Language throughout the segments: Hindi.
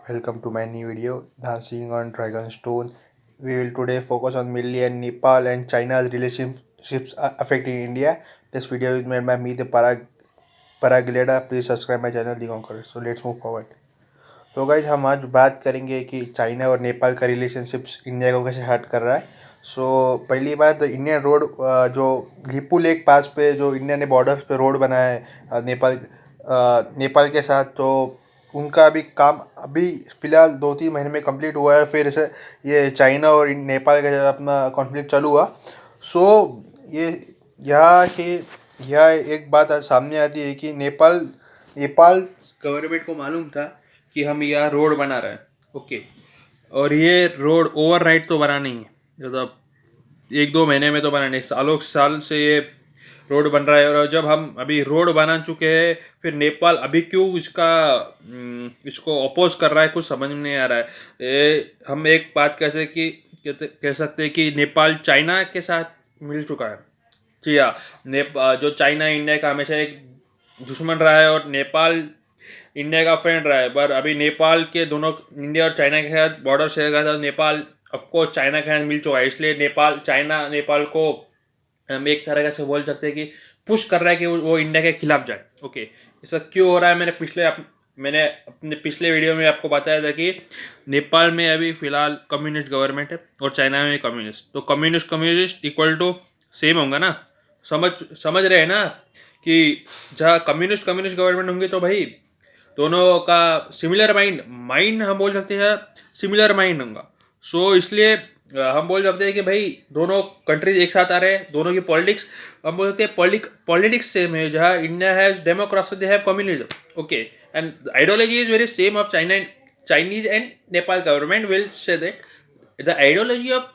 Welcome to my new video, Dancing on Dragonstone. We will today focus on mainly on Nepal and China's relationships affecting India. This video is made by me, the Paragleda. Please subscribe my channel, The Conqueror. So let's move forward. तो गाइज हम आज बात करेंगे कि चाइना और नेपाल का रिलेशनशिप्स इंडिया को कैसे हर्ट कर रहा है। पहली बात, इंडियन रोड जो लिपू लेक पास पे जो इंडिया ने बॉर्डर्स पे रोड बनाया है नेपाल के साथ, तो उनका अभी काम अभी फ़िलहाल 2-3 महीने में कंप्लीट हुआ है। फिर से ये चाइना और नेपाल के साथ अपना कॉन्फ्लिक्ट चालू हुआ। सो ये यहाँ के यह एक बात आज सामने आती है कि नेपाल गवर्नमेंट को मालूम था कि हम यहाँ रोड बना रहे हैं, ओके। और ये रोड ओवरनाइट तो बना नहीं है, मतलब 1-2 महीने में तो बना नहीं, सालों साल से ये रोड बन रहा है। और जब हम अभी रोड बना चुके हैं, फिर नेपाल अभी क्यों इसको अपोज कर रहा है, कुछ समझ में नहीं आ रहा है। हम एक बात कह सकते हैं कि नेपाल चाइना के साथ मिल चुका है। जी हाँ, जो चाइना इंडिया का हमेशा एक दुश्मन रहा है और नेपाल इंडिया का फ्रेंड रहा है। पर अभी नेपाल के दोनों, इंडिया और चाइना के साथ बॉर्डर शेयर करता है, नेपाल ऑफकोर्स चाइना के साथ मिल चुका है। इसलिए नेपाल को हम एक तरह से बोल सकते हैं कि पुश कर रहा है कि वो इंडिया के खिलाफ जाए, ओके। ऐसा क्यों हो रहा है? मैंने अपने पिछले वीडियो में आपको बताया था कि नेपाल में अभी फ़िलहाल कम्युनिस्ट गवर्नमेंट है और चाइना में कम्युनिस्ट, तो कम्युनिस्ट इक्वल टू सेम होगा ना। समझ रहे हैं ना कि जहाँ कम्युनिस्ट गवर्नमेंट होंगे तो भाई दोनों का सिमिलर माइंड हम बोल सकते हैं, सिमिलर माइंड होगा। इसलिए हम बोल सकते हैं कि भाई दोनों कंट्रीज एक साथ आ रहे हैं, दोनों की पॉलिटिक्स हम बोल सकते हैं पॉलिटिक्स सेम है। जहाँ India has democracy, they have communism, okay. And ideology is very same of Chinese and Nepal government will say that the ideology of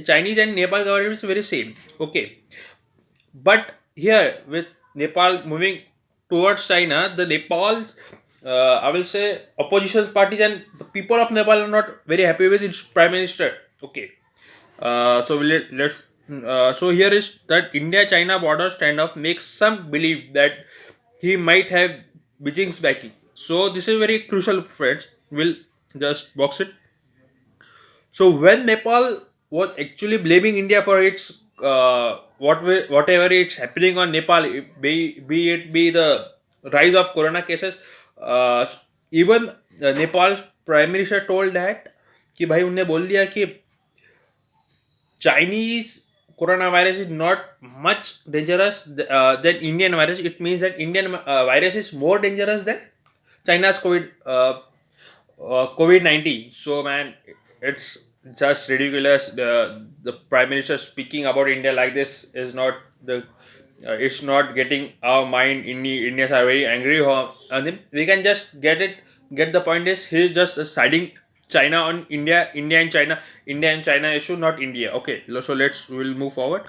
Chinese and Nepal government is very same, okay. But here with Nepal moving towards China, the Nepal's I will say opposition parties and the people of Nepal are not very happy with its prime minister, okay. So here is that India-China border standoff makes some believe that he might have Beijing's backing. So this is very crucial, friends. We'll just box it. So when Nepal was actually blaming India for its whatever it's happening on Nepal, be it the rise of corona cases, even Nepal's prime minister told that कि भाई उनने बोल दिया कि Chinese coronavirus is not much dangerous than Indian virus. It means that Indian virus is more dangerous than China's COVID-19. So man, it's just ridiculous. The prime minister speaking about India like this is not the. It's not getting our mind. Indians are very angry on him. We can just get the point is he's just siding China on India and China issue, not India. Okay, so we'll move forward.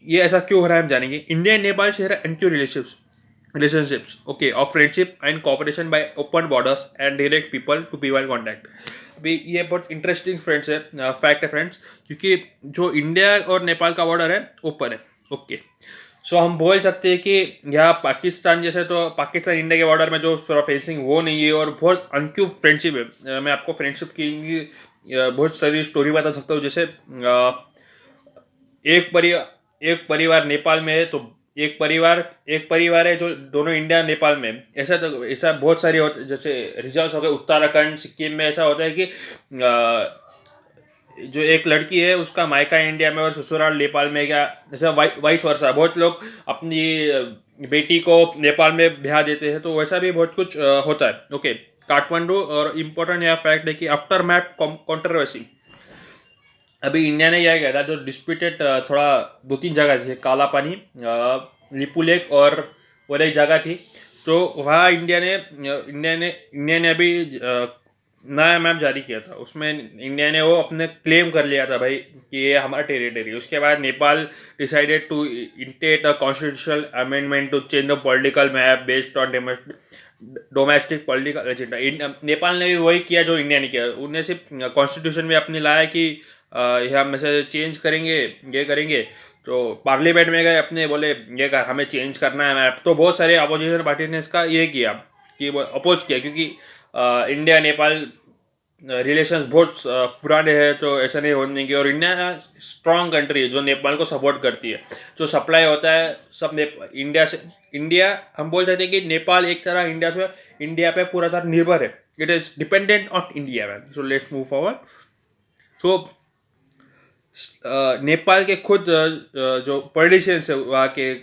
ये ऐसा क्यों हो रहा है हम जानेंगे। India and Nepal share and relationships, okay, of friendship and cooperation by open borders and direct people to people contact. अभी ये बहुत इंटरेस्टिंग फ्रेंड्स है, फैक्ट है फ्रेंड्स, क्योंकि जो इंडिया और नेपाल का बॉर्डर है ओपन है, ओके। हम बोल सकते हैं कि यहाँ पाकिस्तान जैसे, तो पाकिस्तान इंडिया के बॉर्डर में जो फेंसिंग वो नहीं है और बहुत अनक्यूब फ्रेंडशिप है। मैं आपको फ्रेंडशिप की बहुत सारी स्टोरी बता सकता हूँ। जैसे एक परिवार नेपाल में है, तो एक परिवार है जो दोनों इंडिया नेपाल में। ऐसा बहुत सारी जैसे रीजन्स हो गए, उत्तराखंड सिक्किम में ऐसा होता है कि जो एक लड़की है उसका मायका इंडिया में और ससुराल नेपाल में, क्या जैसा वाइस वर्सा। बहुत लोग अपनी बेटी को नेपाल में ब्याह देते हैं, तो वैसा भी बहुत कुछ होता है, ओके। काठमांडू, और इम्पोर्टेंट यह फैक्ट है कि आफ्टर मैप कॉन्ट्रोवर्सी, अभी इंडिया ने क्या किया था, जो डिस्प्यूटेड थोड़ा 2-3 जगह थी, काला पानी, लिपू लेक और वो एक जगह थी, तो वहाँ इंडिया ने अभी नया मैप जारी किया था। उसमें इंडिया ने वो अपने क्लेम कर लिया था भाई कि ये हमारा टेरिटरी। उसके बाद Nepal decided to intend a constitutional amendment to change the political map based on domestic political agenda. Nepal ने भी वही किया जो इंडिया ने किया। उन्हें सिर्फ कॉन्स्टिट्यूशन में अपने लाया कि हम ऐसे चेंज करेंगे, ये करेंगे, तो पार्लियामेंट में गए अपने, बोले ये हमें चेंज करना है मैप। तो बहुत सारे अपोजिशन पार्टी ने इसका ये किया कि वो अपोज किया, क्योंकि इंडिया नेपाल रिलेशंस बहुत पुराने हैं, तो ऐसा नहीं होने देंगे। और इंडिया स्ट्रॉन्ग कंट्री है जो नेपाल को सपोर्ट करती है। जो सप्लाई होता है सब इंडिया से। इंडिया, हम बोल सकते हैं कि नेपाल एक तरह इंडिया पे पूरा तरह निर्भर है। It is dependent on India man. So let's move forward. So Nepal के खुद जो पॉलिटिशियंस है वहाँ के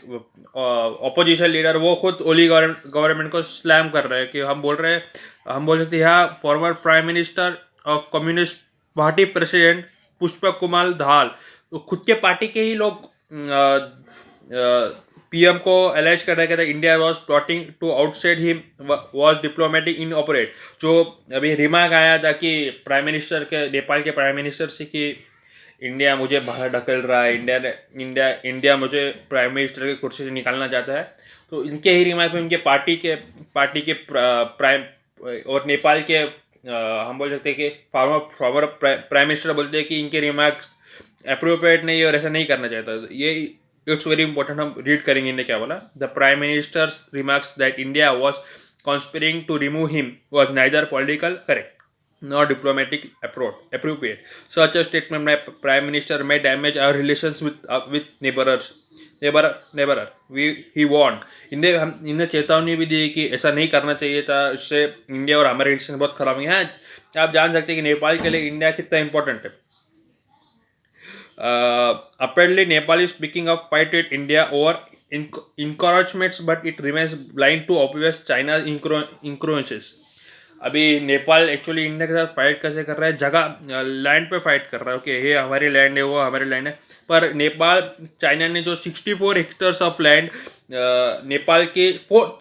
ऑपोजिशन लीडर, वो खुद ओली गवर्नमेंट को स्लैम कर रहे हैं कि हम बोल सकते हैं यहाँ former prime minister of communist party president Pushpak Kumar धाल, तो खुद के पार्टी के ही लोग पीएम को एलाइज कर रहे थे India was plotting to outside him was diplomatic in operate. जो अभी रिमार्क आया था कि नेपाल के प्राइम मिनिस्टर से कि इंडिया मुझे बाहर ढकेल रहा है, इंडिया मुझे प्राइम मिनिस्टर की कुर्सी से निकालना चाहता है। तो इनके ही रिमार्क में उनके पार्टी के प्राइम और नेपाल के हम बोल सकते हैं कि फॉर्मर प्राइम मिनिस्टर बोलते हैं कि इनके रिमार्क्स अप्रोप्रिएट नहीं है और ऐसा नहीं करना चाहता। ये इट्स वेरी इंपॉर्टेंट, हम रीड करेंगे इन्हें क्या बोला। The prime minister's remarks that India was conspiring to remove him was neither political correct nor diplomatic appropriate. Such a statement by Prime Minister may damage our relations with neighbors. Neighbor, he warned. इन्हें चेतावनी भी दी कि ऐसा नहीं करना चाहिए था, इससे इंडिया और हमारे रिलेशन बहुत खराब है। हाँ, आप जान सकते हैं कि नेपाल के लिए इंडिया कितना इंपॉर्टेंट है। Apparently, Nepal is picking up fight with India over encouragements, but it remains blind to obvious China's incurrences. अभी नेपाल एक्चुअली इंडिया के साथ फाइट कैसे कर रहा है, जगह लैंड पे फाइट कर रहा है। ओके, ये हमारी लैंड है, वो हमारी लैंड है। पर नेपाल, चाइना ने जो 64 हेक्टर्स ऑफ लैंड नेपाल के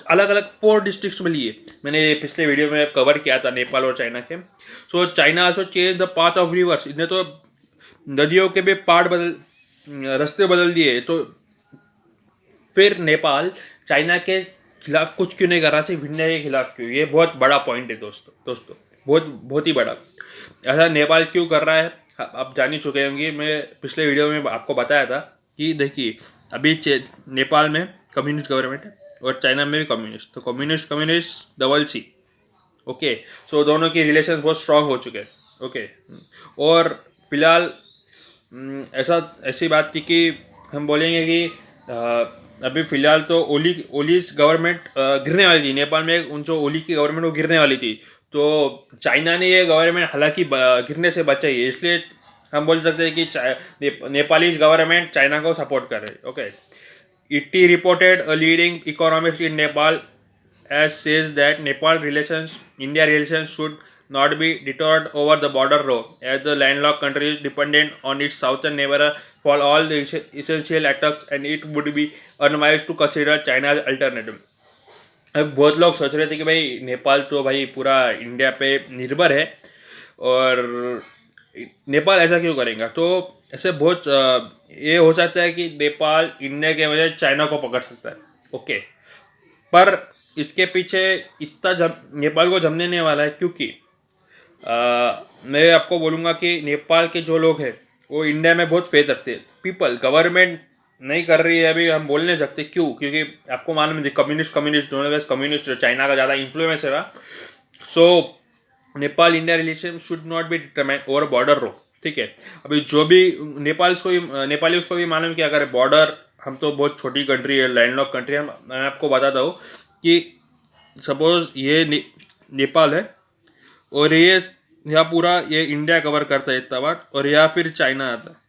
अलग अलग 4 डिस्ट्रिक्ट्स में लिए। मैंने पिछले वीडियो में कवर किया था नेपाल और चाइना के। So China also change the path of reverse. इन्हें तो नदियों के भी रास्ते बदल दिए। तो फिर नेपाल चाइना के खिलाफ कुछ क्यों नहीं कर रहा, सिर्फ इंडिया के खिलाफ क्यों? ये बहुत बड़ा पॉइंट है दोस्तों, बहुत ही बड़ा। ऐसा नेपाल क्यों कर रहा है आप जान ही चुके होंगे। मैं पिछले वीडियो में आपको बताया था कि देखिए अभी नेपाल में कम्युनिस्ट गवर्नमेंट है और चाइना में भी कम्युनिस्ट, तो कम्युनिस्ट डबल सी। ओके, सो दोनों की रिलेशन बहुत स्ट्रांग हो चुके हैं। ओके, और फिलहाल ऐसी बात थी कि हम बोलेंगे कि अभी फिलहाल तो ओलीज गवर्नमेंट गिरने वाली थी नेपाल में। जो ओली की गवर्नमेंट वो गिरने वाली थी, तो चाइना ने ये गवर्नमेंट हालांकि गिरने से बचाई है। इसलिए हम बोल सकते हैं कि नेपाली गवर्नमेंट चाइना को सपोर्ट कर रही है। Okay, ET reported a leading economist in Nepal as says that India relations should not be deterred over the border road, as the landlocked country is dependent on its southern neighbor for all the essential attacks, and it would be unwise to consider China's alternative. अब बहुत लोग सोच रहे थे कि भाई नेपाल तो भाई पूरा इंडिया पे निर्भर है और नेपाल ऐसा क्यों करेगा। तो ऐसे बहुत ये हो सकता है कि नेपाल इंडिया के वजह चाइना को पकड़ सकता है। ओके, पर इसके पीछे नेपाल को जमने नहीं वाला है, क्योंकि मैं आपको बोलूँगा कि नेपाल के जो लोग हैं वो इंडिया में बहुत फेथ रखते हैं। पीपल, गवर्नमेंट नहीं कर रही है अभी, हम बोल नहीं सकते क्यों, क्योंकि आपको मालूम है कम्युनिस्ट दोनों बेस्ट कम्युनिस्ट, चाइना का ज़्यादा इन्फ्लुएंस है। So Nepal India relation should not be determined over border row. ठीक है, अभी जो भी नेपाली उसको भी मालूम कि अगर बॉर्डर, हम तो बहुत छोटी कंट्री है, लैंडलॉक कंट्री है। मैं आपको बताता हूँ कि सपोज ये नेपाल है और यहाँ पूरा ये इंडिया कवर करता है इतना बार, और यहाँ फिर चाइना आता है।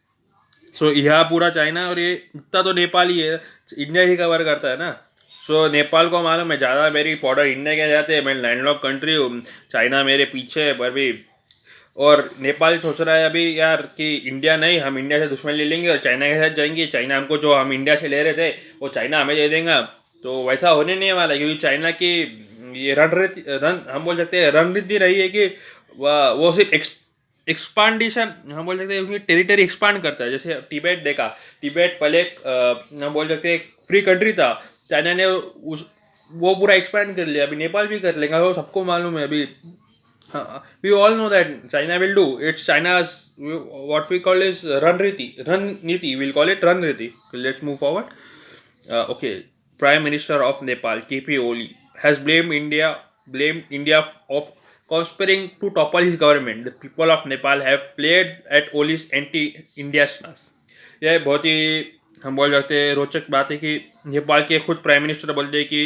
सो यहाँ पूरा चाइना और ये इतना तो नेपाल ही है, इंडिया ही कवर करता है ना। सो नेपाल को मालूम है ज़्यादा मेरी बॉर्डर इंडिया के जाते हैं, मैं लैंडलॉक कंट्री हूँ, चाइना मेरे पीछे है। पर भी और नेपाल सोच रहा है अभी यार कि इंडिया नहीं, हम इंडिया से दुश्मन ले लेंगे और चाइना के साथ जाएंगे। चाइना हमको जो हम इंडिया से ले रहे थे वो चाइना हमें दे देगा। तो वैसा होने नहीं वाला, क्योंकि चाइना की ये हम बोल सकते हैं रणनीति रही है कि वो सिर्फ एक्सपांडिशन, हम बोल सकते हैं उसकी टेरिटरी एक्सपांड करता है। जैसे तिब्बत देखा, तिब्बत पहले हम बोल सकते हैं फ्री कंट्री था, चाइना ने वो पूरा एक्सपांड कर लिया। अभी नेपाल भी कर लेगा, वो सबको मालूम है। अभी we all know that China will do. It's China's what we call is Raniti. We'll call it Raniti. Let's move forward. Okay, Prime Minister of Nepal KP Oli has blamed India of conspiring to topple his government. The people of Nepal have flared at Oli's anti-India stance. यह बहुत ही हम बोल सकते हैं रोचक बात है कि नेपाल के खुद प्राइम मिनिस्टर बोलते हैं कि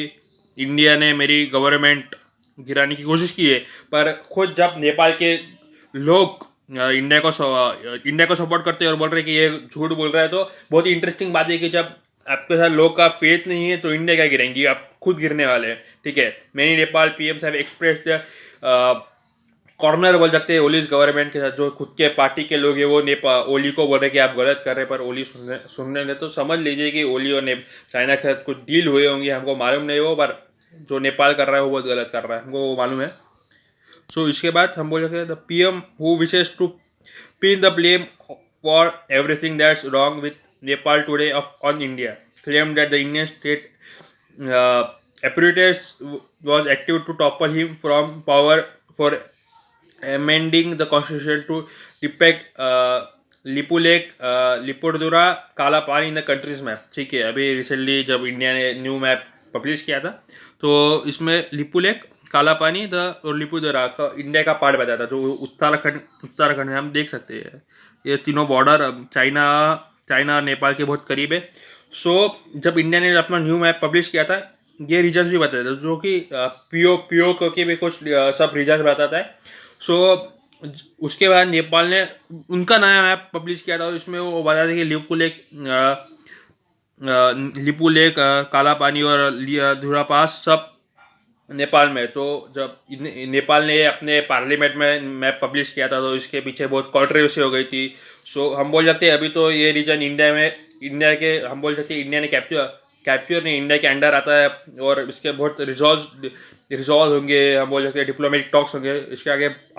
इंडिया ने मेरी गवर्नमेंट गिराने की कोशिश की है, पर खुद जब नेपाल के लोग इंडिया को सपोर्ट करते हैं और बोल रहे हैं कि ये झूठ बोल रहा है, तो बहुत ही इंटरेस्टिंग बात है कि जब आपके साथ लोग का फेथ नहीं है तो इंडिया क्या गिरेंगी, आप खुद गिरने वाले हैं। ठीक है, many Nepal PM have expressed corner बोल सकते हैं ओलीज गवर्नमेंट के साथ। जो खुद के पार्टी के लोग हैं वो ओली को बोल रहे कि आप गलत कर रहे हैं, पर ओली सुनने ने तो समझ लीजिए कि ओली और चाइना के साथ कुछ डील हुए होंगे, हमको मालूम नहीं हो, पर जो नेपाल कर रहा है वो बहुत गलत कर रहा है, हमको वो मालूम है। सो इसके बाद हम बोल सकते हैं the PM who wishes to pin the blame for everything that's wrong with Nepal today on India claim that the Indian state apparatus was active to topple him from power for amending the constitution to depict Lipu Lekh Limpiyadhura Kalapani in the countries map. ठीक है, अभी रिसेंटली जब इंडिया ने न्यू मैप पब्लिश किया था तो इसमें लिपू लेक, काला पानी और लिपुदुरा का इंडिया का पार्ट बताया था, जो उत्तराखंड में हम देख सकते हैं। ये तीनों बॉर्डर चाइना नेपाल के बहुत करीब है। सो जब इंडिया ने अपना न्यू मैप पब्लिश किया था ये रीजन्स भी बताया था, जो कि पीओ के भी कुछ सब रीजन्स बताता है। सो उसके बाद नेपाल ने उनका नया मैप पब्लिश किया था, इसमें वो बताया था कि लिपू लेक काला पानी और धुरा पास सब नेपाल में। तो जब नेपाल ने अपने पार्लियामेंट में मैप पब्लिश किया था तो इसके पीछे बहुत कॉन्ट्रोवर्सी हो गई थी। सो हम बोल सकते हैं अभी तो ये रीजन इंडिया के हम बोल सकते हैं इंडिया ने कैप्चर नहीं, इंडिया के अंडर आता है और इसके बहुत रिजॉल्व होंगे, हम बोल सकते हैं डिप्लोमेटिक टॉक्स होंगे। इसके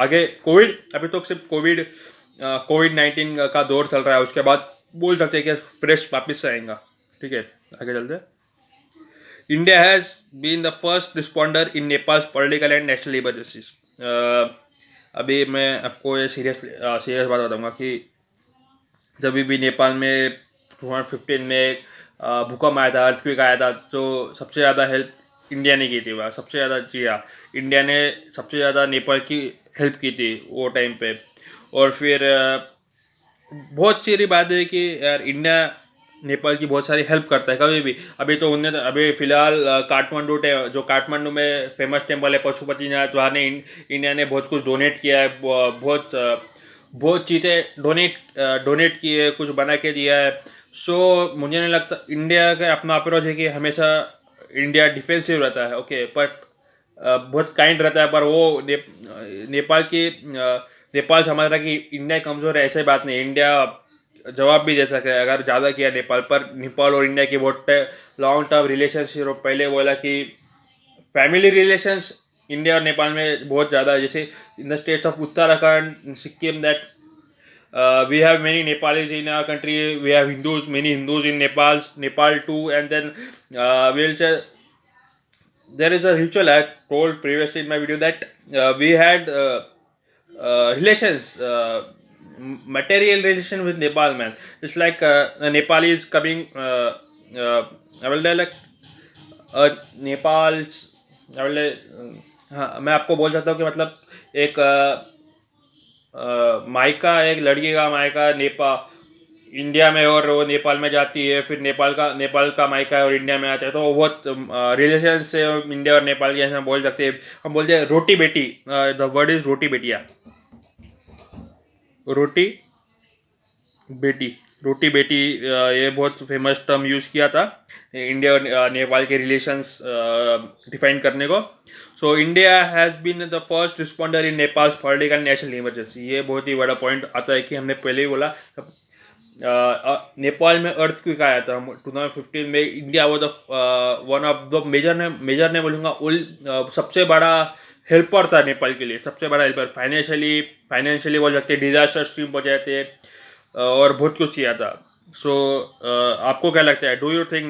आगे कोविड, अभी तो सिर्फ कोविड-19 का दौर चल रहा है, उसके बाद बोल सकते हैं कि फ्रेश वापस आएगा। ठीक है, आगे चलते हैं। India has been the first responder in Nepal's political and national emergencies. अभी मैं आपको ये सीरियस बात बताऊंगा कि जब भी नेपाल में 2015 में भूकंप आया था, अर्थक्वेक आया था, तो सबसे ज़्यादा हेल्प इंडिया ने की थी वहाँ, सबसे ज़्यादा। जी हाँ, इंडिया ने सबसे ज़्यादा नेपाल की हेल्प की थी वो टाइम पे। और फिर बहुत सारी बात है कि यार इंडिया नेपाल की बहुत सारी हेल्प करता है कभी भी। अभी फिलहाल काठमांडू में फेमस टेम्पल है पशुपतिनाथ, वहाँ ने इंडिया ने बहुत कुछ डोनेट किया है, बहुत चीज़ें डोनेट की है, कुछ बना के दिया है। सो मुझे नहीं लगता इंडिया का अपना अप्रोच है कि हमेशा इंडिया डिफेंसिव रहता है, ओके, बट बहुत काइंड रहता है, पर वो नेपाल समझ रहा है कि इंडिया कमज़ोर है। ऐसे बात नहीं, इंडिया जवाब भी दे सके अगर ज़्यादा किया नेपाल पर। नेपाल और इंडिया की बहुत लॉन्ग टर्म रिलेशनशिप, पहले बोला कि फैमिली रिलेशंस इंडिया और नेपाल में बहुत ज़्यादा है। जैसे in the states of Uttarakhand, Sikkim, that we have many Nepalis in our country, we have many Hindus in Nepal too, and then we'll say there is a ritual. I told previously in my video that we had relations, material relation with Nepal, man. It's like Nepal is coming, I will tell like Nepal's, I will हाँ, मैं आपको बोल सकता हूँ कि मतलब एक मायका, एक लड़की का मायका इंडिया में और वो नेपाल में जाती है, फिर नेपाल का मायका और इंडिया में आता है, तो वो बहुत रिलेशन से इंडिया और नेपाल के ऐसा बोल सकते हैं। हम बोलते हैं रोटी बेटी, द वर्ड इज रोटी बेटिया, रोटी बेटी ये बहुत फेमस टर्म यूज़ किया था इंडिया और नेपाल के रिलेशंस डिफाइन करने को। So India has been the first responder in Nepal's political national emergency. ये बहुत ही बड़ा पॉइंट आता है कि हमने पहले ही बोला, नेपाल में अर्थक्वेक आया था 2015 में। इंडिया वो वन ऑफ द मेजर ने बोलूँगा सबसे बड़ा हेल्पर था नेपाल के लिए, सबसे बड़ा हेल्पर। फाइनेंशियली बोल सकते, डिजास्टर स्ट्रीम पहुँचाते और बहुत कुछ किया था। सो आपको क्या लगता है, do you think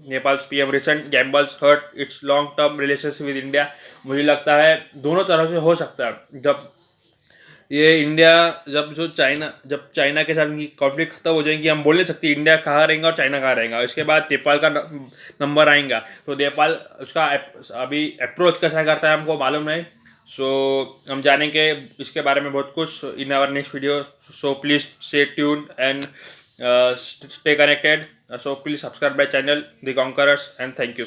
Nepal's PM recent gambles hurt its long term relationship with India? मुझे लगता है दोनों तरह से हो सकता है। जब चाइना के साथ उनकी कॉन्फ्लिक्ट खत्म हो जाएंगी, हम बोल नहीं सकते इंडिया कहाँ रहेगा और चाइना कहाँ रहेगा। इसके बाद नेपाल का नंबर आएगा, तो नेपाल उसका अभी अप्रोच कैसा करता है हमको मालूम नहीं। सो हम जानेंगे इसके बारे में बहुत कुछ in our next video. So please stay tuned and stay connected. So please subscribe my channel, The Conquerors, and thank you.